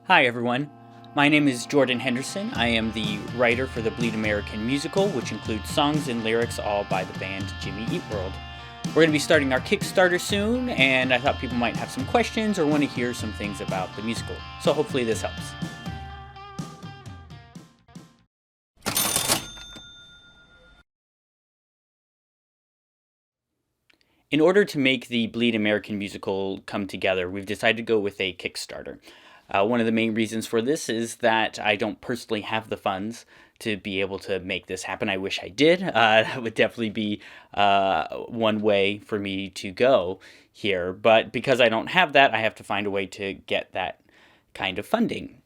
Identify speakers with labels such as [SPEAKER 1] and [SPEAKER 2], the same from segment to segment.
[SPEAKER 1] Hi, everyone. My name is Jordan Henderson. I am the writer for the Bleed American musical, which includes songs and lyrics all by the band Jimmy Eat World. We're going to be starting our Kickstarter soon, and I thought people might have some questions or want to hear some things about the musical. So hopefully this helps. In order to make the Bleed American musical come together, we've decided to go with a Kickstarter. One of the main reasons for this is that I don't personally have the funds to be able to make this happen. I wish I did. That would definitely be one way for me to go here. But because I don't have that, I have to find a way to get that kind of funding.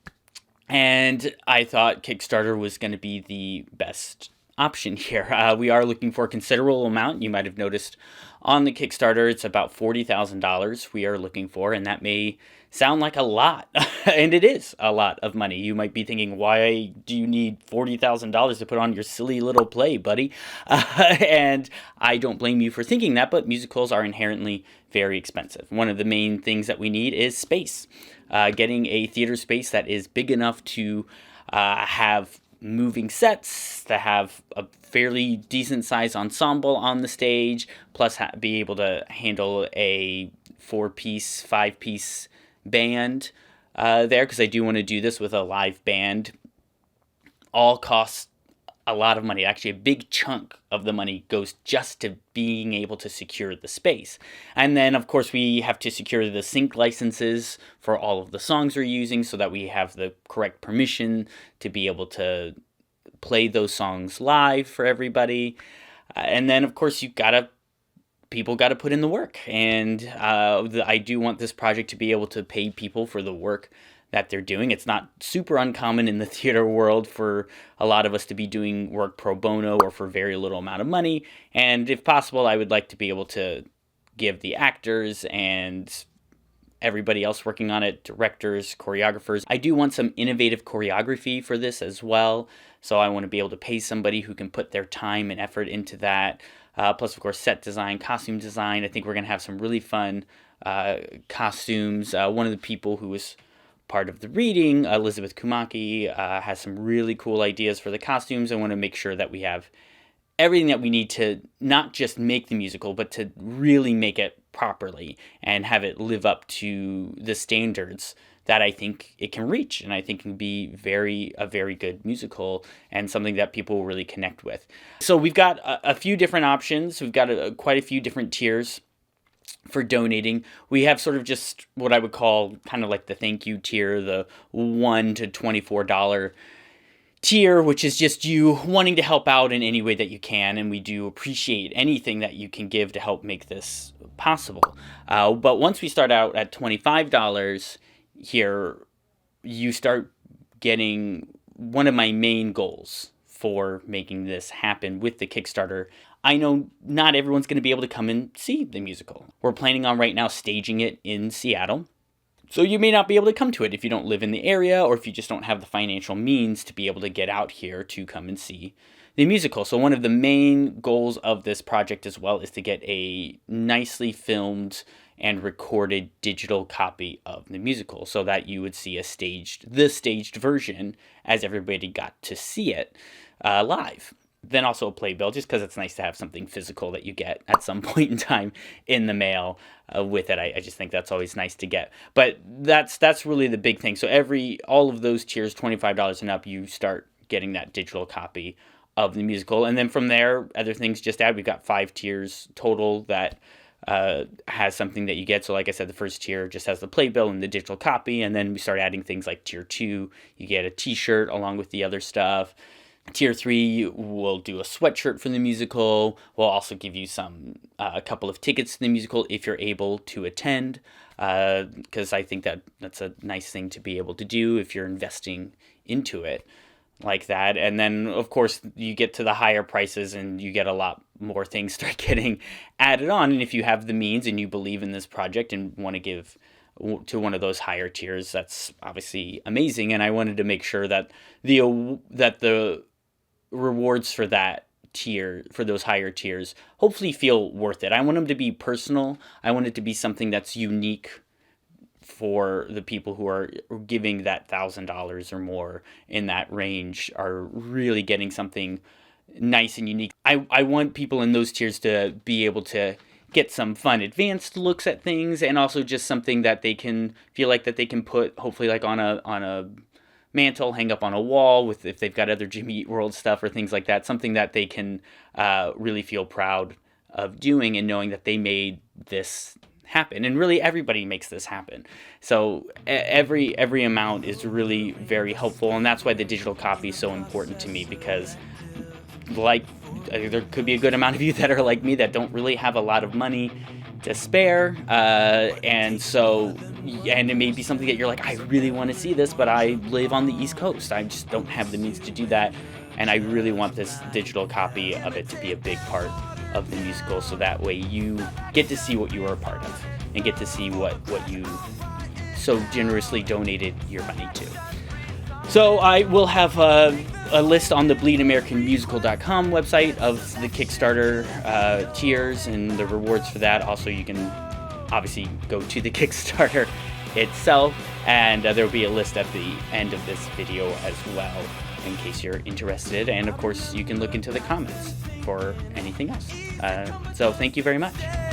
[SPEAKER 1] And I thought Kickstarter was going to be the best option here. We are looking for a considerable amount. You might have noticed on the Kickstarter, it's about $40,000 we are looking for, and that may sound like a lot, and it is a lot of money. You might be thinking, why do you need $40,000 to put on your silly little play, buddy? And I don't blame you for thinking that, but musicals are inherently very expensive. One of the main things that we need is space. Getting a theater space that is big enough to have moving sets, to have a fairly decent sized ensemble on the stage, plus be able to handle a 4-piece, 5-piece band there, because I do want to do this with a live band. All costs a lot of money. Actually, a big chunk of the money goes just to being able to secure the space. And then, of course, we have to secure the sync licenses for all of the songs we're using so that we have the correct permission to be able to play those songs live for everybody. And then, of course, people got to put in the work. And I do want this project to be able to pay people for the work that they're doing. It's not super uncommon in the theater world for a lot of us to be doing work pro bono or for very little amount of money. And if possible, I would like to be able to give the actors and everybody else working on it, directors, choreographers. I do want some innovative choreography for this as well. So I want to be able to pay somebody who can put their time and effort into that. Plus, of course, set design, costume design. I think we're going to have some really fun costumes. One of the people who was part of the reading, Elizabeth Kumaki, has some really cool ideas for the costumes. I want to make sure that we have everything that we need to not just make the musical, but to really make it properly and have it live up to the standards that I think it can reach, and I think can be a very good musical and something that people will really connect with. So we've got a few different options. We've got quite a few different tiers for donating. We have sort of just what I would call kind of like the thank you tier, the $1 to $24 tier, which is just you wanting to help out in any way that you can, and we do appreciate anything that you can give to help make this possible. But once we start out at $25 here, you start getting one of my main goals for making this happen with the Kickstarter. I know not everyone's going to be able to come and see the musical. We're planning on right now staging it in Seattle. So you may not be able to come to it if you don't live in the area or if you just don't have the financial means to be able to get out here to come and see the musical. So one of the main goals of this project as well is to get a nicely filmed and recorded digital copy of the musical so that you would see the staged version as everybody got to see it live. Then also a playbill, just because it's nice to have something physical that you get at some point in time in the mail with it. I just think that's always nice to get. But that's really the big thing. So all of those tiers, $25 and up, you start getting that digital copy of the musical. And then from there, other things just add. We've got 5 tiers total that has something that you get. So like I said, the first tier just has the playbill and the digital copy. And then we start adding things like tier 2. You get a t-shirt along with the other stuff. Tier 3 will do a sweatshirt for the musical. We'll also give you a couple of tickets to the musical if you're able to attend, because I think that's a nice thing to be able to do if you're investing into it like that. And then, of course, you get to the higher prices and you get a lot more things start getting added on. And if you have the means and you believe in this project and want to give to one of those higher tiers, that's obviously amazing. And I wanted to make sure that the rewards for that tier, for those higher tiers, hopefully feel worth it. I want them to be personal. I want it to be something that's unique for the people who are giving that $1,000 or more in that range are really getting something nice and unique. I want people in those tiers to be able to get some fun advanced looks at things, and also just something that they can feel like that they can put hopefully like on a mantle, hang up on a wall with, if they've got other Jimmy Eat World stuff or things like that, something that they can really feel proud of doing and knowing that they made this happen. And really everybody makes this happen. So every amount is really very helpful, and that's why the digital copy is so important to me, because like there could be a good amount of you that are like me that don't really have a lot of money to spare, and it may be something that you're like, I really want to see this, but I live on the East Coast, I just don't have the means to do that, and I really want this digital copy of it to be a big part of the musical, so that way you get to see what you were a part of and get to see what you so generously donated your money to. So I will have a list on the bleedamericanmusical.com website of the Kickstarter tiers and the rewards for that. Also, you can obviously go to the Kickstarter itself, and there will be a list at the end of this video as well, in case you're interested. And of course, you can look into the comments for anything else. So thank you very much.